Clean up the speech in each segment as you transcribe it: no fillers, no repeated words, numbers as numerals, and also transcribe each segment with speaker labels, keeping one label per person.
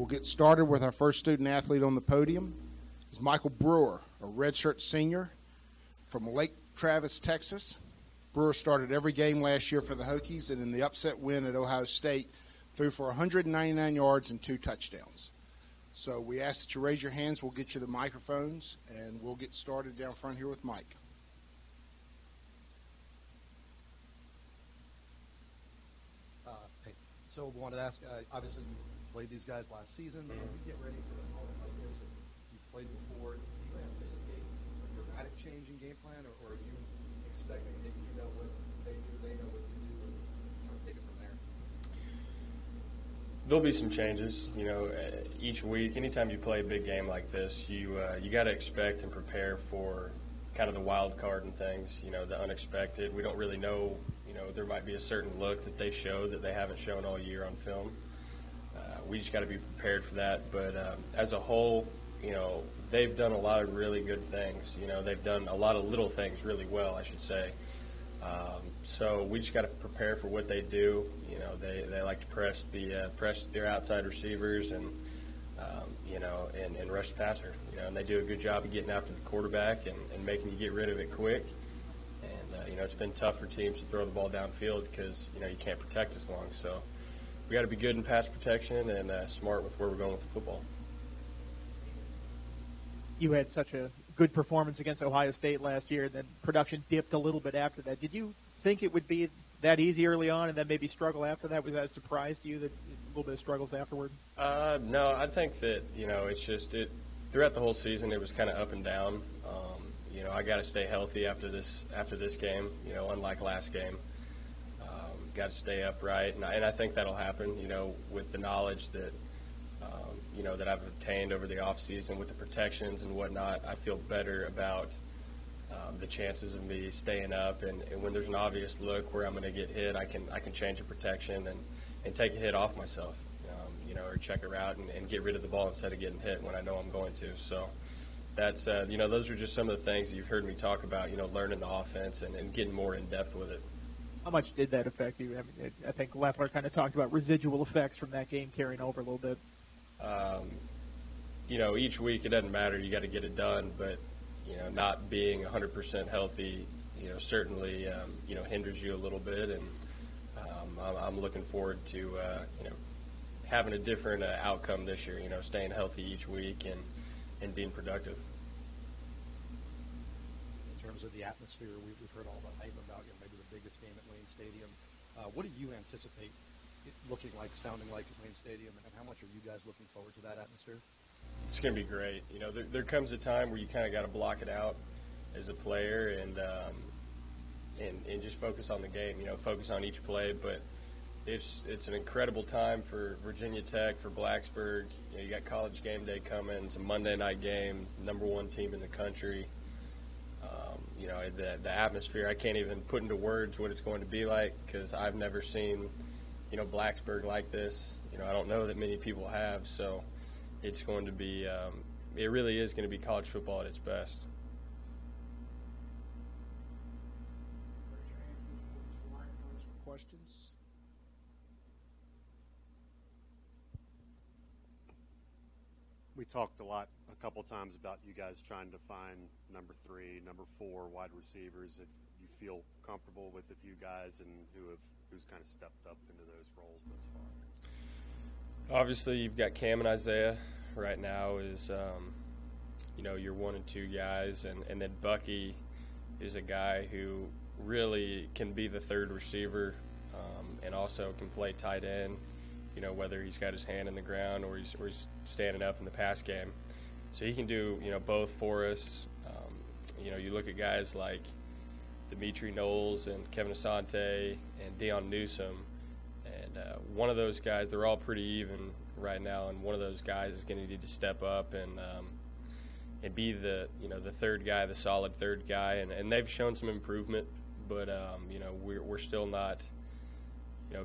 Speaker 1: get started with our first student athlete on the podium. It's Michael Brewer, a redshirt senior from Lake Travis, Texas. Brewer started every game last year for the Hokies, and in the upset win at Ohio State, threw for 199 yards and 2 touchdowns. So we ask that you raise your hands. We'll get you the microphones, and we'll get started down front here with Mike.
Speaker 2: So we wanted to ask, obviously you played these guys last season. When you get ready for a moment like this, and you've played before, do you anticipate a dramatic change in game plan, or are you expecting that you know what they do, they know what you do, and kind of take it from there?
Speaker 3: There'll be some changes. Each week, anytime you play a big game like this, you got to expect and prepare for kind of the wild card and things, the unexpected. We don't really know. There might be a certain look that they show that they haven't shown all year on film. We just got to be prepared for that. But as a whole, they've done a lot of really good things. They've done a lot of little things really well, I should say. So we just got to prepare for what they do. They like to press their outside receivers and rush the passer. And they do a good job of getting after the quarterback and making you get rid of it quick. It's been tough for teams to throw the ball downfield because, you can't protect as long. So we got to be good in pass protection and smart with where we're going with the football.
Speaker 4: You had such a good performance against Ohio State last year, and then production dipped a little bit after that. Did you think it would be that easy early on and then maybe struggle after that? Was that a surprise to you, that a little bit of struggles afterward?
Speaker 3: No, I think that, it's just throughout the whole season it was kind of up and down. I got to stay healthy after this game, unlike last game. Got to stay upright, and I think that'll happen, with the knowledge that, that I've obtained over the off season with the protections and whatnot. I feel better about the chances of me staying up, and when there's an obvious look where I'm going to get hit, I can change the protection and take a hit off myself, or check a route and get rid of the ball instead of getting hit when I know I'm going to. So that's, those are just some of the things that you've heard me talk about, learning the offense and getting more in depth with it.
Speaker 4: How much did that affect you? I mean, I think Leffler kind of talked about residual effects from that game carrying over a little bit.
Speaker 3: Each week it doesn't matter. You got to get it done, but, not being 100% healthy, certainly, hinders you a little bit. And I'm looking forward to, having a different outcome this year, staying healthy each week and being productive.
Speaker 2: In terms of the atmosphere, we've heard all the hype about maybe the biggest game at Wayne Stadium. What do you anticipate it looking like, sounding like at Wayne Stadium, and how much are you guys looking forward to that atmosphere? It's
Speaker 3: going to be great. There comes a time where you kind of got to block it out as a player and just focus on the game. Focus on each play, but it's an incredible time for Virginia Tech, for Blacksburg. You got College Game Day coming. It's a Monday night game, number 1 team in the country. The atmosphere, I can't even put into words what it's going to be like because I've never seen, Blacksburg like this. I don't know that many people have, so it's going to be, it really is going to be college football at its best.
Speaker 1: Questions?
Speaker 5: We talked a couple times about you guys trying to find number 3, number 4 wide receivers. If you feel comfortable with a few guys and who's kind of stepped up into those roles thus far?
Speaker 3: Obviously, you've got Cam and Isaiah right now is, your 1 and 2 guys, and then Bucky is a guy who really can be the third receiver and also can play tight end. Whether he's got his hand in the ground or he's standing up in the pass game. So he can do, both for us. You look at guys like Dimitri Knowles and Kevin Asante and Deion Newsome, and one of those guys, they're all pretty even right now, and one of those guys is going to need to step up and be the third guy, the solid third guy, and they've shown some improvement, but we're still not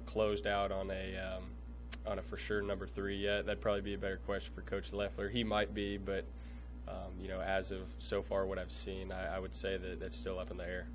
Speaker 3: closed out on a for sure number 3 yet. That'd probably be a better question for Coach Leffler. He might be, but as of so far what I've seen, I would say that that's still up in the air.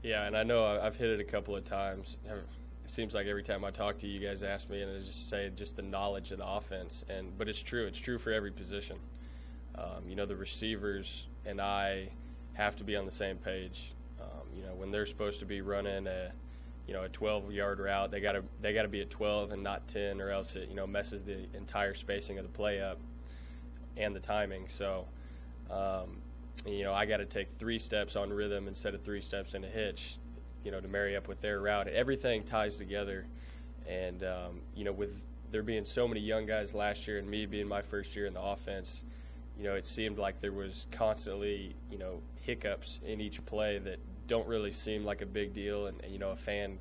Speaker 3: Yeah, and I know I've hit it a couple of times. It seems like every time I talk to you, you guys ask me, and I just say just the knowledge of the offense. But it's true. It's true for every position. The receivers and I have to be on the same page. When they're supposed to be running a 12-yard route, they got to be at 12 and not 10, or else it messes the entire spacing of the play up and the timing. So, I got to take 3 steps on rhythm instead of 3 steps in a hitch, to marry up with their route. Everything ties together, and with there being so many young guys last year and me being my first year in the offense, it seemed like there was constantly hiccups in each play that don't really seem like a big deal, and a fan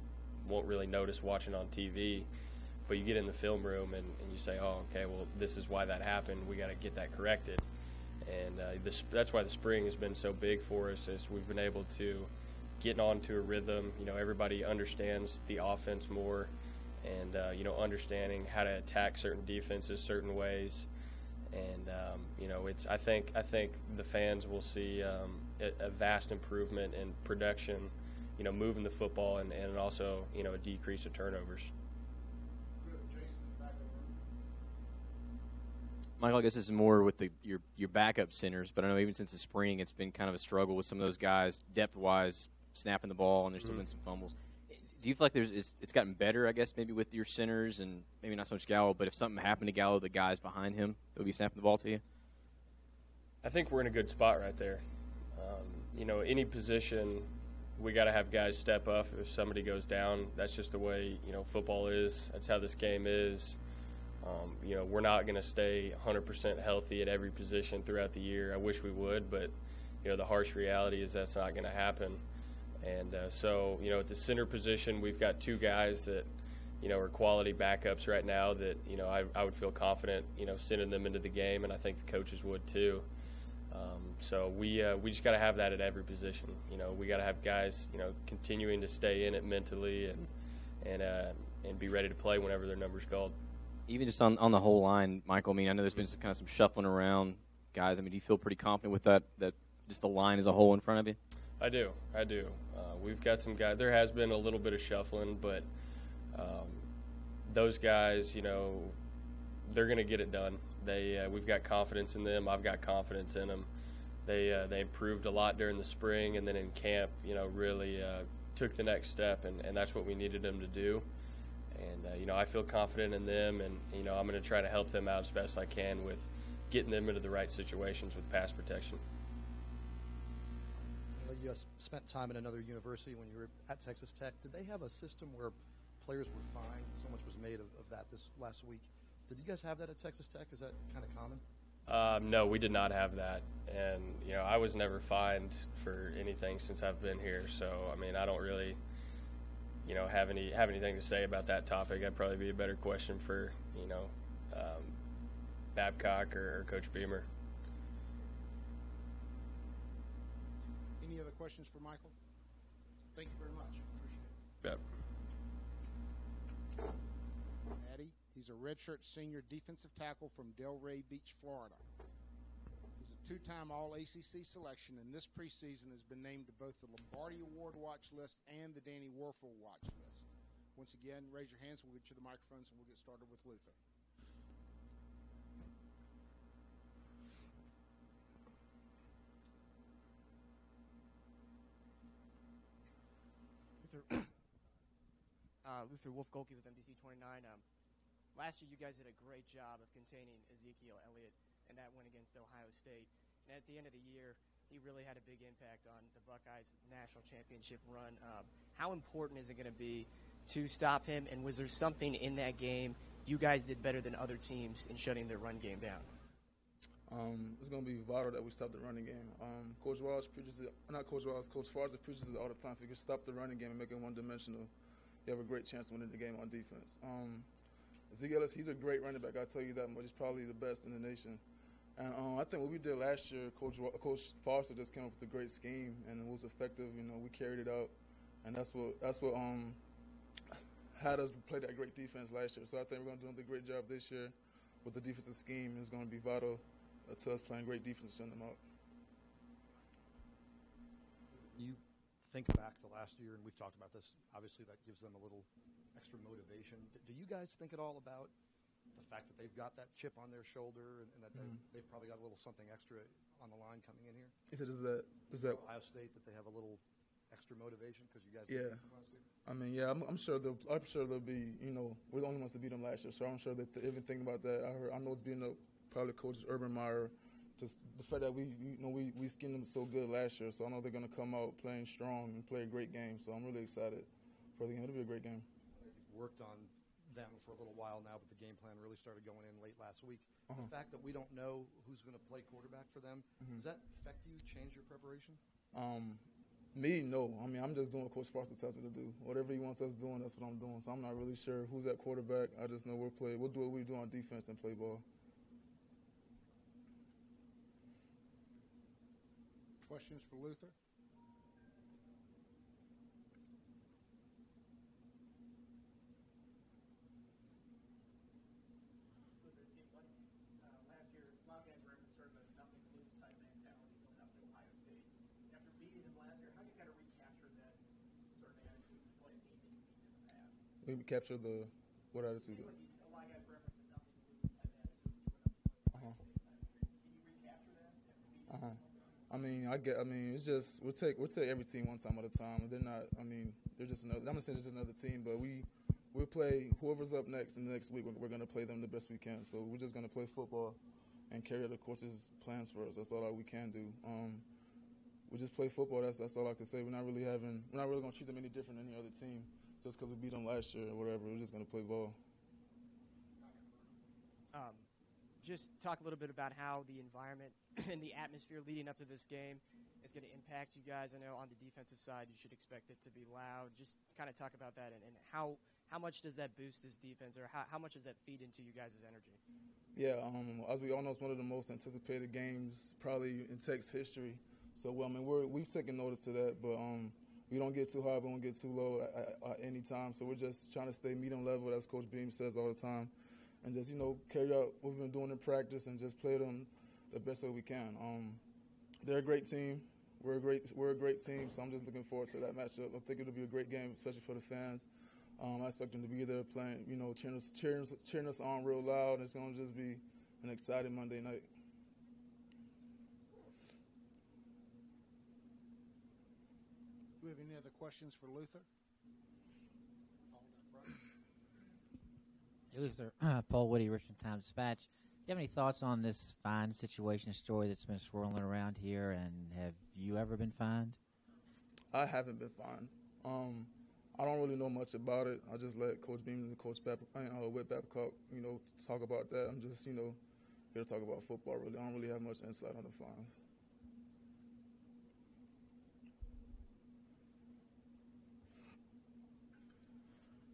Speaker 3: won't really notice watching on TV. But you get in the film room and you say, oh, okay, well, this is why that happened. We got to get that corrected. And that's why the spring has been so big for us, is we've been able to get onto a rhythm. everybody understands the offense more, and understanding how to attack certain defenses certain ways. And I think the fans will see a vast improvement in production, moving the football, and also a decrease of turnovers.
Speaker 6: Michael, I guess this is more with your backup centers, but I know even since the spring it's been kind of a struggle with some of those guys depth-wise snapping the ball, and there's still been some fumbles. Do you feel like it's gotten better, I guess, maybe with your centers, and maybe not so much Gallo, but if something happened to Gallo, the guys behind him, they'll be snapping the ball to you?
Speaker 3: I think we're in a good spot right there. Any position, we got to have guys step up if somebody goes down. That's just the way, football is. That's how this game is. We're not going to stay 100% healthy at every position throughout the year. I wish we would, but, the harsh reality is that's not going to happen. And so, at the center position, we've got 2 guys that, are quality backups right now that, I would feel confident, sending them into the game, and I think the coaches would too. So we just got to have that at every position. We got to have guys, continuing to stay in it mentally and be ready to play whenever their number's called.
Speaker 6: Even just on the whole line, Michael, I know there's been some shuffling around guys. Do you feel pretty confident with that just the line as a whole in front of you?
Speaker 3: I do. We've got some guys. There has been a little bit of shuffling, but those guys, they're going to get it done. We've got confidence in them. I've got confidence in them. They improved a lot during the spring, and then in camp, really took the next step, and that's what we needed them to do. And, I feel confident in them, and, I'm going to try to help them out as best I can with getting them into the right situations with pass protection.
Speaker 2: You spent time at another university when you were at Texas Tech. Did they have a system where players were fined? So much was made of that this last week. Did you guys have that at Texas Tech? Is that kind of common?
Speaker 3: No, we did not have that. And, I was never fined for anything since I've been here. So, I don't really, have anything to say about that topic. That'd probably be a better question for, Babcock or Coach Beamer.
Speaker 1: Any other questions for Michael? Thank you very much. Appreciate it.
Speaker 3: Yep.
Speaker 1: Maddy, he's a redshirt senior defensive tackle from Delray Beach, Florida. He's a 2-time All-ACC selection, and this preseason has been named to both the Lombardi Award watch list and the Danny Werfel watch list. Once again, raise your hands. We'll get you the microphones, and we'll get started with Luther.
Speaker 7: Luther Wolf-Golke with MDC 29. Last year, you guys did a great job of containing Ezekiel Elliott in that win against Ohio State. And at the end of the year, he really had a big impact on the Buckeyes' national championship run. How important is it going to be to stop him? And was there something in that game you guys did better than other teams in shutting their run game down?
Speaker 8: It's going to be vital that we stop the running game. Coach Farr preaches it all the time. If you can stop the running game and make it one-dimensional, you have a great chance of winning the game on defense. Ezekiel, he's a great running back, I'll tell you that much. He's probably the best in the nation. And I think what we did last year, Coach Foster just came up with a great scheme, and it was effective. We carried it out, and that's what had us play that great defense last year. So I think we're going to do a great job this year with the defensive scheme. It's going to be vital to us playing great defense to send them out.
Speaker 2: You think back to last year, and we've talked about this, obviously that gives them a little extra motivation. Do you guys think at all about the fact that they've got that chip on their shoulder and that they've probably got a little something extra on the line coming in here?
Speaker 8: Is that
Speaker 2: Ohio State, that they have a little extra motivation because you guys
Speaker 8: yeah.
Speaker 2: beat them last year?
Speaker 8: I mean, yeah, I'm sure they'll be. We're the only ones to beat them last year, so I'm sure that they've been thinking about that. I know it's being probably Coach Urban Meyer, just the fact that we skinned them so good last year, so I know they're going to come out playing strong and play a great game. So I'm really excited for the game. It'll be a great game.
Speaker 2: You've worked on them for a little while now, but the game plan really started going in late last week. The fact that we don't know who's going to play quarterback for them, does that affect you, change your preparation?
Speaker 8: Me, no. I mean, I'm just doing what Coach Foster tells me to do. Whatever he wants us doing, that's what I'm doing. So I'm not really sure who's at quarterback. I just know we'll do what we do on defense and play ball.
Speaker 1: Questions for Luther?
Speaker 4: Luther, it seemed like last year, a lot of guys were in sort of a nothing-to-lose type mentality going up to Ohio State. After beating them last year, how do you kind of recapture that sort of attitude to play a team that you beat in the past?
Speaker 8: We capture what attitude?
Speaker 4: It seemed like a lot of guys referenced a nothing-to-lose type attitude when you went up to play Ohio State last year. Can you recapture that after beating them?
Speaker 8: I mean, it's just we'll take every team one time at a time. They're not. I mean, they're just another. I'm gonna say just another team, but we'll play whoever's up next, and the next week we're gonna play them the best we can. So we're just gonna play football and carry out the coach's plans for us. That's all that we can do. We just play football. That's all I can say. We're not really gonna treat them any different than any other team just because we beat them last year or whatever. We're just gonna play ball.
Speaker 7: Just talk a little bit about how the environment and the atmosphere leading up to this game is going to impact you guys. I know on the defensive side you should expect it to be loud. Just kind of talk about that and how much does that boost this defense, or how much does that feed into you guys' energy?
Speaker 8: Yeah, as we all know, it's one of the most anticipated games probably in Tech's history. So, well, I mean, we've taken notice to that, but we don't get too high, we don't get too low at any time. So we're just trying to stay medium level, as Coach Beam says all the time, and just, carry out what we've been doing in practice and just play them the best way we can. They're a great team. We're a great team, so I'm just looking forward to that matchup. I think it'll be a great game, especially for the fans. I expect them to be there playing, cheering us on real loud. It's going to just be an exciting Monday night.
Speaker 1: Do we have any other questions for Luther?
Speaker 9: Hey, Luther, Paul Woody, Richmond Times-Dispatch. Do you have any thoughts on this fine situation story that's been swirling around here, and have you ever been fined?
Speaker 8: I haven't been fined. I don't really know much about it. I just let Coach Beam and Coach Whit Babcock, talk about that. I'm just, here to talk about football, really. I don't really have much insight on the fines.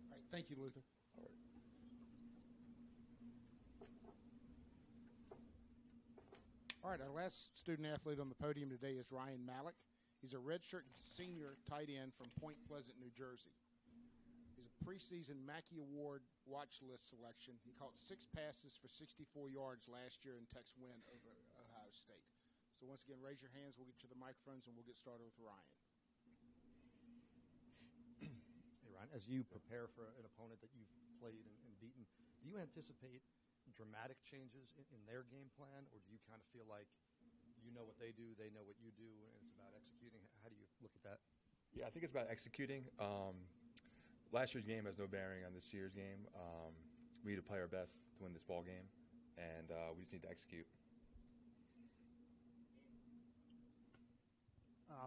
Speaker 1: All right, thank you, Luther.
Speaker 8: All right.
Speaker 1: All right, our last student athlete on the podium today is Ryan Malleck. He's a redshirt senior tight end from Point Pleasant, New Jersey. He's a preseason Mackey Award watch list selection. He caught 6 passes for 64 yards last year in Tech's win over Ohio State. So once again, raise your hands. We'll get you the microphones, and we'll get started with Ryan.
Speaker 2: Hey, Ryan, as you prepare for an opponent that you've played and beaten, do you anticipate dramatic changes in their game plan, or do you kind of feel like you know what they do, they know what you do, and it's about executing? How do you look at that?
Speaker 10: Yeah, I think it's about executing. Last year's game has no bearing on this year's game. We need to play our best to win this ball game, and we just need to execute.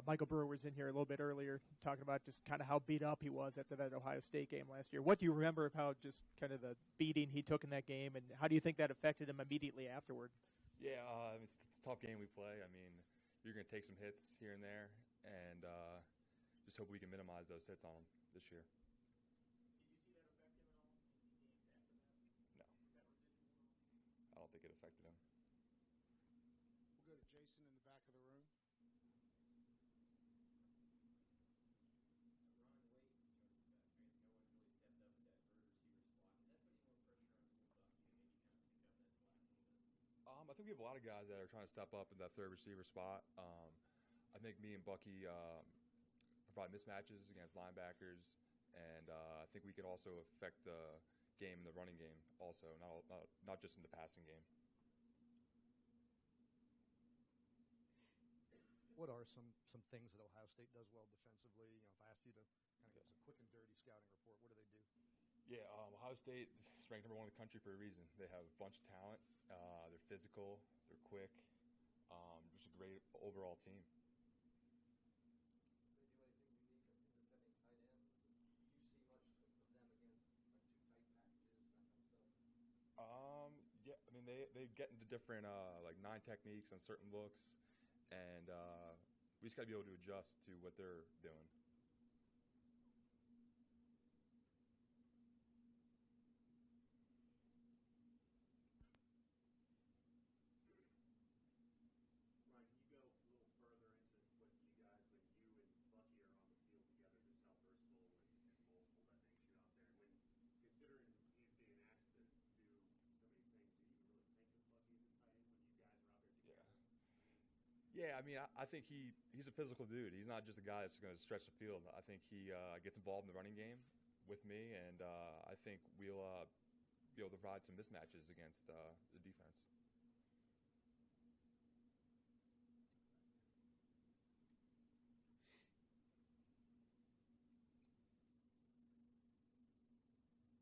Speaker 4: Michael Brewer was in here a little bit earlier talking about just kind of how beat up he was after that Ohio State game last year. What do you remember of how just kind of the beating he took in that game, and how do you think that affected him immediately afterward?
Speaker 10: Yeah, it's a tough game we play. I mean, you're going to take some hits here and there, and just hope we can minimize those hits on them this year.
Speaker 4: Did you see that affect him at all in games after that?
Speaker 10: No. I don't think it affected him.
Speaker 1: We'll go to Jason in the back of the room.
Speaker 10: I think we have a lot of guys that are trying to step up in that third receiver spot. I think me and Bucky provide mismatches against linebackers, and I think we could also affect the game in the running game also, not just in the passing game.
Speaker 2: What are some things that Ohio State does well defensively? You know, if I asked you to kind of give us a quick and dirty scouting report, what do they do?
Speaker 10: Yeah, Ohio State is ranked #1 in the country for a reason. They have a bunch of talent. They're physical. They're quick. Just a great overall team.
Speaker 2: Do they do anything unique in defending tight ends? Do you see much of them against like two tight packages, that kind of stuff?
Speaker 10: Yeah, I mean they get into different like 9 techniques on certain looks, and we just got to be able to adjust to what they're doing.
Speaker 5: Ryan, can you go a little further into what you guys, when you and Bucky are on the field together, just how versatile and multiple that makes you out there? When considering he's being asked to do so many things, do you even really think of Bucky as a tight end when you guys are out there together?
Speaker 10: Yeah, I mean, I think he's a physical dude. He's not just a guy that's going to stretch the field. I think he gets involved in the running game with me, and I think we'll be able to provide some mismatches against the defense.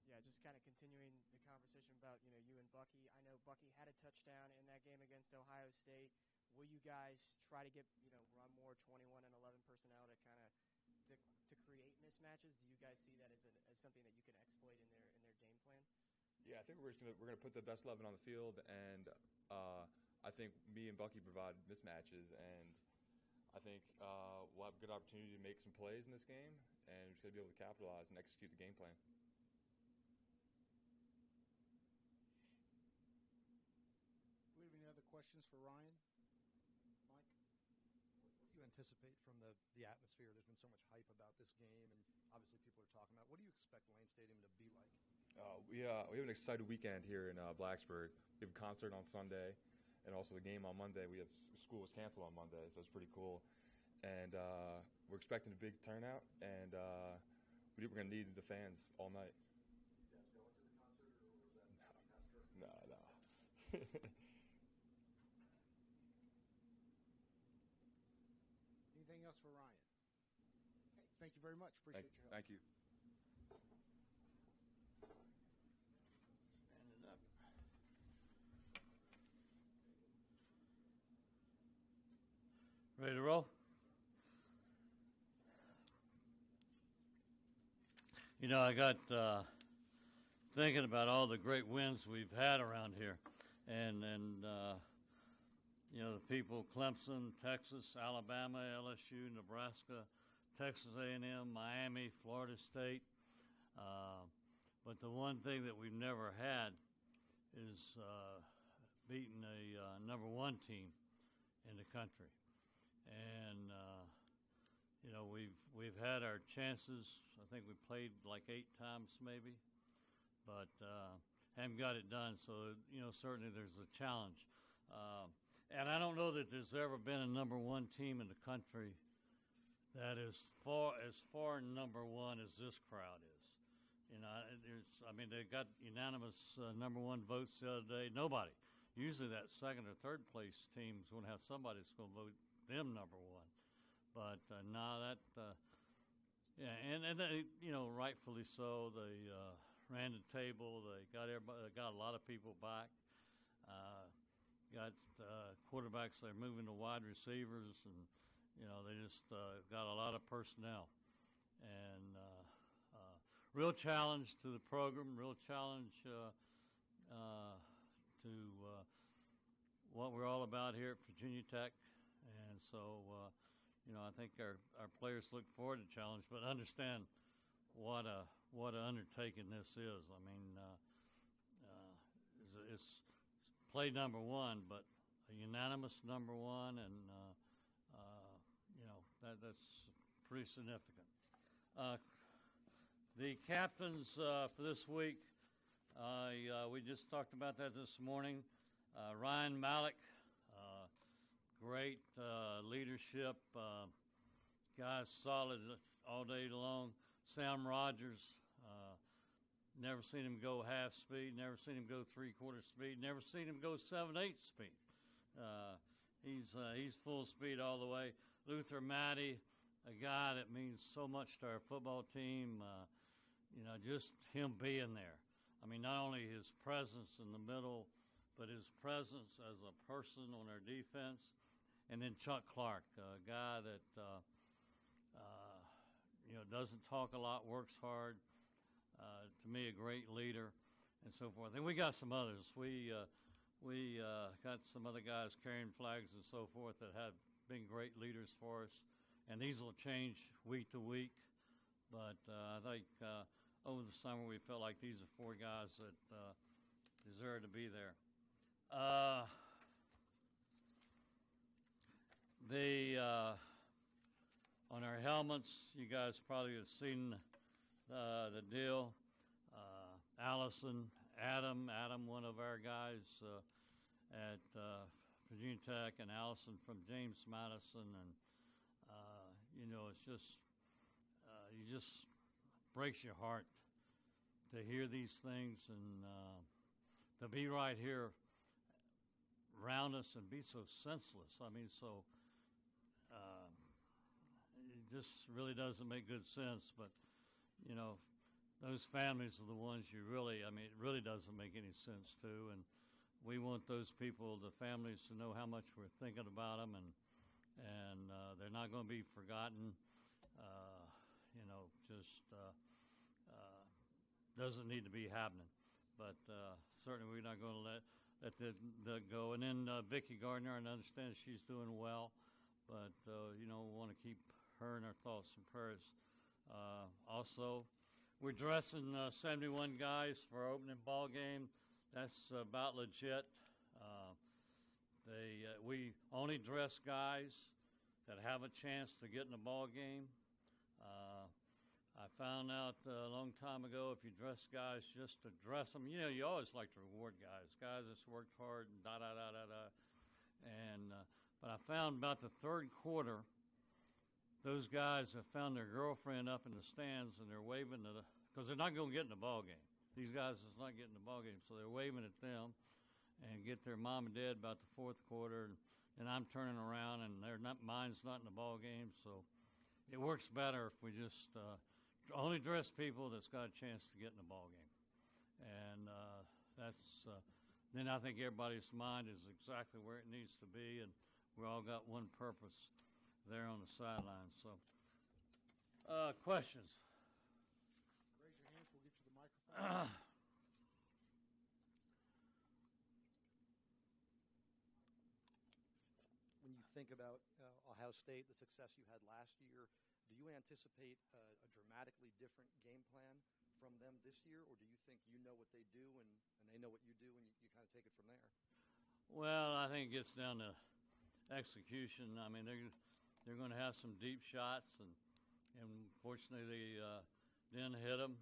Speaker 7: Yeah, just kind of continuing the conversation about, you and Bucky. I know Bucky had a touchdown in that game against Ohio State. Will you guys try to get, run more 21 and 11 personnel to kind of to create mismatches? Do you guys see that as something that you can exploit in their game plan?
Speaker 10: Yeah, I think we're gonna put the best 11 on the field, and I think me and Bucky provide mismatches, and I think we'll have a good opportunity to make some plays in this game, and we're just gonna be able to capitalize and execute the game plan.
Speaker 1: Do we have any other questions for Ryan? Mike?
Speaker 2: What do you anticipate from the atmosphere? There's been so much hype about this game, and obviously people are talking about. What do you expect Lane Stadium to be like?
Speaker 10: We have an excited weekend here in Blacksburg. We have a concert on Sunday, and also the game on Monday. We have school was canceled on Monday, so it's pretty cool. And we're expecting a big turnout, and we're going to need the fans all night.
Speaker 2: You guys going to the concert, or was that
Speaker 10: No.
Speaker 1: Anything else for Ryan? Okay, thank you very much. Appreciate your help.
Speaker 10: Thank you.
Speaker 11: Standing up. Ready to roll? I got thinking about all the great wins we've had around here, and the people, Clemson, Texas, Alabama, LSU, Nebraska, Texas A&M, Miami, Florida State. But the one thing that we've never had is beating a #1 team in the country. And, we've had our chances. I think we played like 8 times maybe, but haven't got it done. So, certainly there's a challenge. And I don't know that there's ever been a #1 team in the country that is as far #1 as this crowd is. They got unanimous #1 votes the other day. Nobody. Usually that second or third place team's going to have somebody that's going to vote them #1. But and they, rightfully so. They ran the table. They got everybody. They got a lot of people back. Got quarterbacks. They're moving to wide receivers, and they just got a lot of personnel. And real challenge to the program. Real challenge to what we're all about here at Virginia Tech. And so, I think our players look forward to the challenge, but understand what an undertaking this is. I mean, it's play #1, but a unanimous #1, and that's pretty significant. The captains for this week, we just talked about that this morning. Ryan Malleck, great leadership, guys solid all day long. Sam Rogers, never seen him go half speed, never seen him go three-quarter speed, never seen him go 7/8 speed. He's full speed all the way. Luther Maddy, a guy that means so much to our football team. Just him being there. I mean, not only his presence in the middle, but his presence as a person on our defense. And then Chuck Clark, a guy that doesn't talk a lot, works hard. To me, a great leader, and so forth. And we got some others. We got some other guys carrying flags and so forth that have been great leaders for us. And these will change week to week. But I think over the summer we felt like these are 4 guys that deserve to be there. On our helmets, you guys probably have seen the deal. Adam, one of our guys at Virginia Tech, and Allison from James Madison, and it's just you just breaks your heart to hear these things and to be right here around us and be so senseless. I mean, so it just really doesn't make good sense. But those families are the ones it really doesn't make any sense to. And we want those people, the families, to know how much we're thinking about them, and they're not going to be forgotten. Doesn't need to be happening. But certainly we're not going to let that go. And then Vicki Gardner, I understand she's doing well, but we want to keep her in our thoughts and prayers. Also, we're dressing 71 guys for our opening ball game. That's about legit. We only dress guys that have a chance to get in a ball game. I found out a long time ago, if you dress guys just to dress them, you always like to reward guys that's worked hard and da-da-da-da-da. And but I found about the third quarter, those guys have found their girlfriend up in the stands, and they're waving because they're not going to get in the ball game. These guys is not getting in the ball game, so they're waving at them and get their mom and dad about the fourth quarter, and I'm turning around, and mine's not in the ball game, so it works better if we just only dress people that's got a chance to get in the ball game. And then I think everybody's mind is exactly where it needs to be, and we all got one purpose there on the sideline. So, questions?
Speaker 1: Raise your hands. We'll get you the microphone.
Speaker 2: When you think about Ohio State, the success you had last year, do you anticipate a dramatically different game plan from them this year, or do you think you know what they do and they know what you do, and you kind of take it from there?
Speaker 11: Well, I think it gets down to execution. I mean, they're going to have some deep shots, and fortunately they didn't hit them.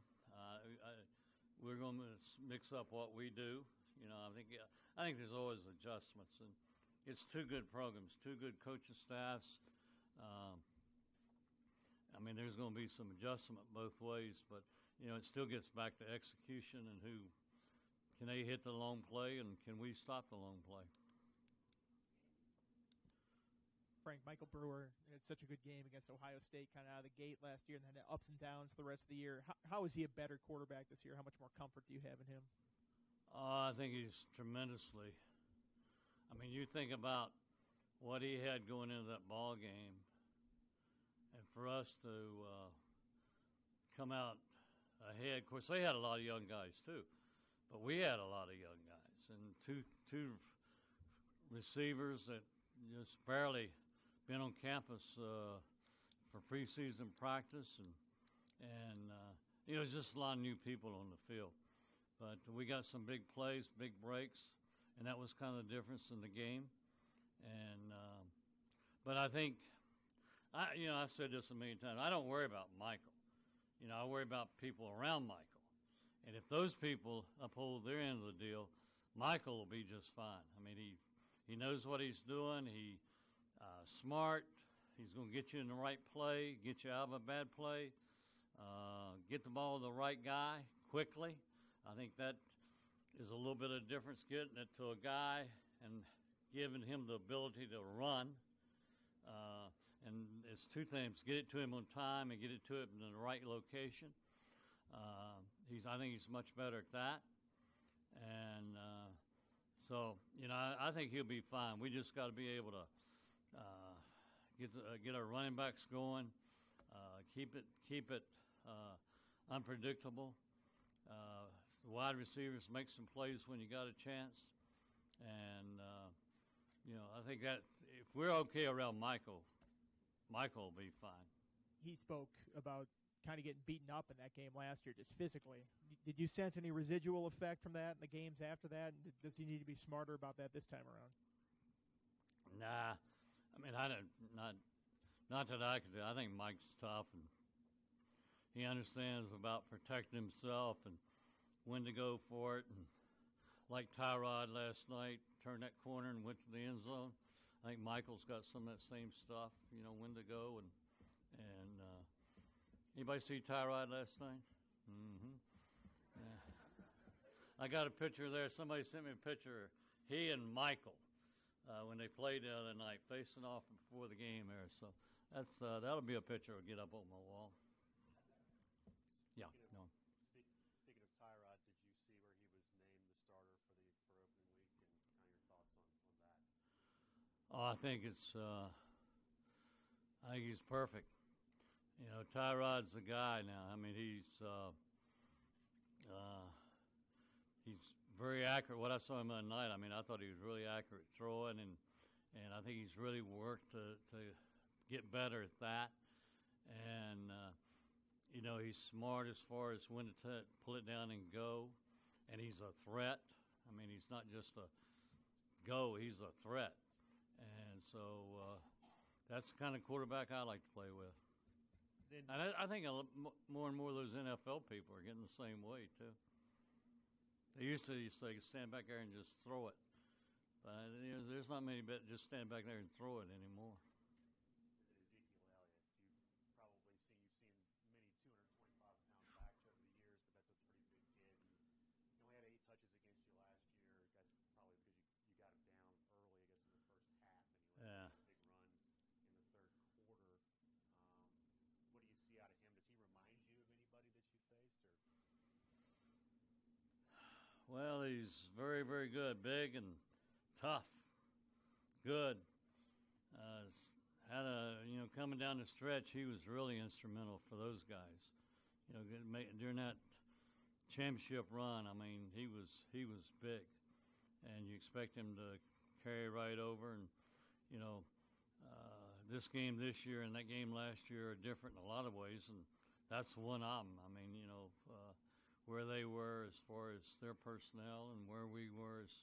Speaker 11: We're going to mix up what we do. I think there's always adjustments, and it's 2 good programs, 2 good coaching staffs. There's going to be some adjustment both ways, but it still gets back to execution and who can they hit the long play and can we stop the long play.
Speaker 4: Frank, Michael Brewer had such a good game against Ohio State kind of out of the gate last year, and then ups and downs the rest of the year. How is he a better quarterback this year? How much more comfort do you have in him?
Speaker 11: I think he's tremendously. You think about what he had going into that ball game, and for us to come out ahead. Of course, they had a lot of young guys too, but we had a lot of young guys, and two receivers that just barely been on campus for preseason practice, and it's just a lot of new people on the field. But we got some big plays, big breaks, and that was kind of the difference in the game. And but I think, I've said this a million times, I don't worry about Michael. I worry about people around Michael. And if those people uphold their end of the deal, Michael will be just fine. He knows what he's doing. He smart. He's going to get you in the right play, get you out of a bad play, get the ball to the right guy quickly. I think that is a little bit of difference, getting it to a guy and giving him the ability to run. And it's two things: get it to him on time and get it to him in the right location. I think he's much better at that. And so, I think he'll be fine. We just got to be able to get our running backs going, keep it unpredictable. The wide receivers make some plays when you got a chance, and I think that if we're okay around Michael will be fine.
Speaker 4: He spoke about kind of getting beaten up in that game last year, just physically. Did you sense any residual effect from that in the games after that? And does he need to be smarter about that this time around?
Speaker 11: Nah, I mean, not that I could do. I think Mike's tough, and he understands about protecting himself and when to go for it. And like Tyrod last night, turned that corner and went to the end zone. I think Michael's got some of that same stuff, when to go. And anybody see Tyrod last night? Mm-hmm. Yeah. I got a picture there. Somebody sent me a picture. He and Michael, when they played the other night, facing off before the game there. So that'll be a picture I'll get up on my wall. Yeah. No.
Speaker 5: Speaking of Tyrod, did you see where he was named the starter for opening week, and kind of your thoughts on that?
Speaker 11: Oh, I think he's perfect. Tyrod's the guy now. I mean, he's very accurate. What I saw him the other night, I mean, I thought he was really accurate throwing, and I think he's really worked to get better at that. And he's smart as far as when to pull it down and go, and he's a threat. I mean, he's not just a go; he's a threat. And so that's the kind of quarterback I like to play with. And I think more and more of those NFL people are getting the same way, too. They used to stand back there and just throw it. But there's not many that just stand back there and throw it anymore.
Speaker 5: Ezekiel Elliott, you've seen many 225-pound backs over the years, but that's a pretty big kid. He only had 8 touches against you last year. That's probably because you got him down early, I guess, in the first half, and he had a big run in the third quarter. What do you see out of him? Does he remind you of anybody that you faced?
Speaker 11: Well, he's very, very good, big and tough, good. Coming down the stretch, he was really instrumental for those guys. During that championship run, I mean, he was big, and you expect him to carry right over. And this game this year and that game last year are different in a lot of ways, and that's one of them. I mean, where they were as far as their personnel and where we were as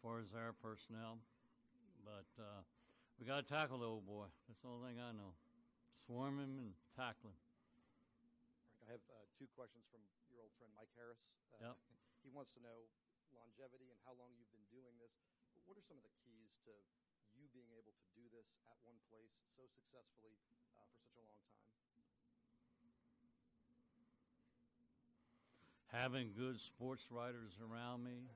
Speaker 11: far as our personnel. But we got to tackle the old boy. That's the only thing I know. Swarm him and tackle him.
Speaker 2: I have 2 questions from your old friend Mike Harris.
Speaker 11: Yep.
Speaker 2: He wants to know longevity and how long you've been doing this. What are some of the keys to you being able to do this at one place so successfully for such a long time?
Speaker 11: Having good sports writers around me.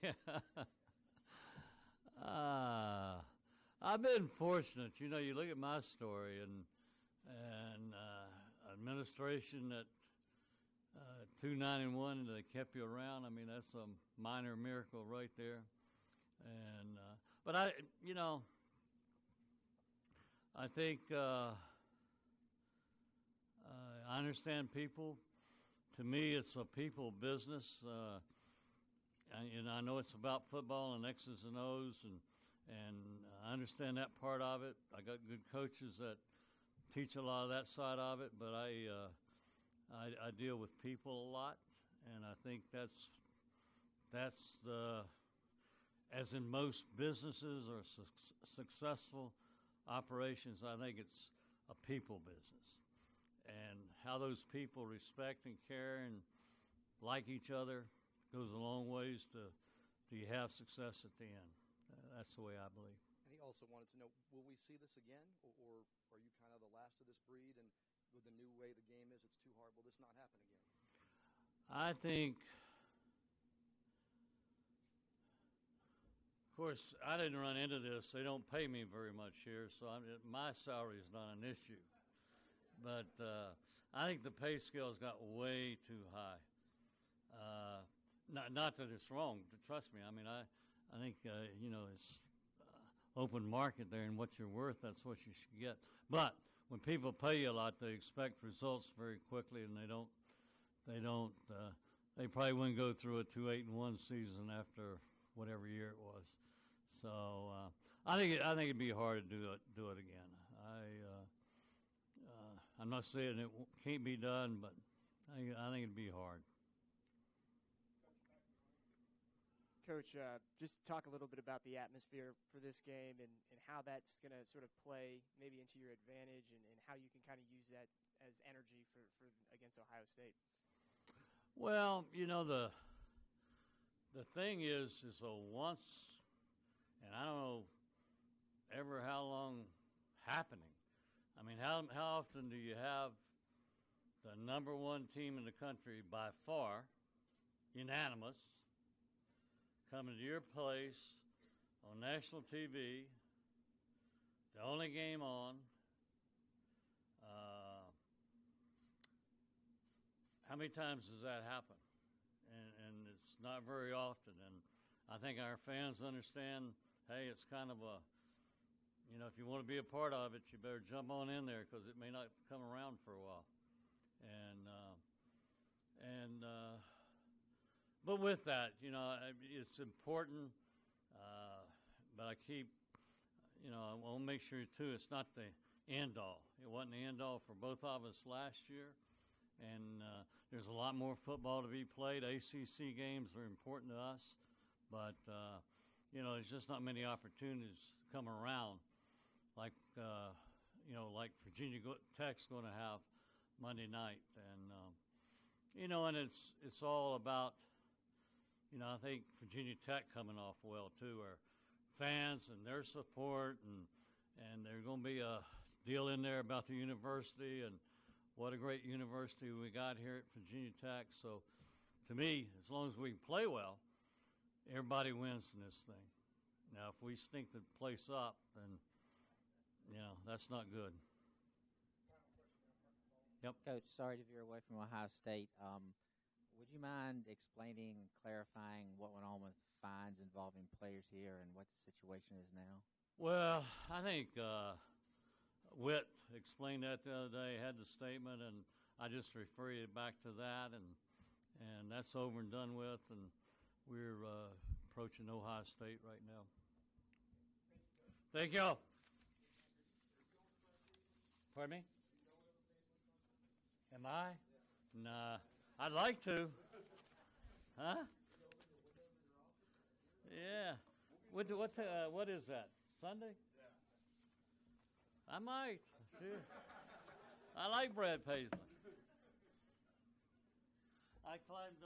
Speaker 11: Yeah. I've been fortunate. You look at my story and administration at 291, they kept you around. I mean, that's a minor miracle right there. And but I think I understand people. To me, it's a people business. And I know it's about football and X's and O's, and I understand that part of it. I got good coaches that teach a lot of that side of it, but I deal with people a lot, and I think that's the, as in most businesses or successful operations, I think it's a people business, and how those people respect and care and like each other goes a long ways to you have success at the end. That's the way I believe.
Speaker 2: And he also wanted to know, will we see this again, or are you kind of the last of this breed, and with the new way the game is, it's too hard? Will this not happen again?
Speaker 11: I think, of course, I didn't run into this. They don't pay me very much here, so my salary is not an issue. But I think the pay scale's got way too high. Not that it's wrong. Trust me. I mean, I think it's open market there, and what you're worth, that's what you should get. But when people pay you a lot, they expect results very quickly, and they don't. They probably wouldn't go through a 2-8-1 season after whatever year it was. So I think it'd be hard to do it again. I'm not saying it can't be done, but I think it'd be hard.
Speaker 7: Coach, just talk a little bit about the atmosphere for this game and how that's going to sort of play maybe into your advantage and how you can kind of use that as energy for against Ohio State.
Speaker 11: Well, the thing is once, and I don't know ever how long happening. I mean, how often do you have the number one team in the country by far, unanimous, coming to your place on national TV, the only game on? How many times does that happen? And it's not very often. And I think our fans understand, hey, it's kind of a, if you want to be a part of it, you better jump on in there because it may not come around for a while. But with that, it's important. But I keep, I want to make sure too, it's not the end all. It wasn't the end all for both of us last year. And there's a lot more football to be played. ACC games are important to us, but there's just not many opportunities come around, like like Virginia Tech's going to have Monday night, and and it's all about, I think Virginia Tech coming off well too, our fans and their support, and there's going to be a deal in there about the university and what a great university we got here at Virginia Tech. So, to me, as long as we can play well, everybody wins in this thing. Now, if we stink the place up, then, that's not good. Yep.
Speaker 9: Coach, sorry to veer away from Ohio State. Would you mind explaining and clarifying what went on with fines involving players here and what the situation is now?
Speaker 11: Well, I think Witt explained that the other day, had the statement, and I just refer you back to that, and that's over and done with, and we're approaching Ohio State right now. Thank you. Pardon me? Am I? Nah. I'd like to. Huh? Yeah. What is that? Sunday? I might. Sure. I like Brad Paisley. I climbed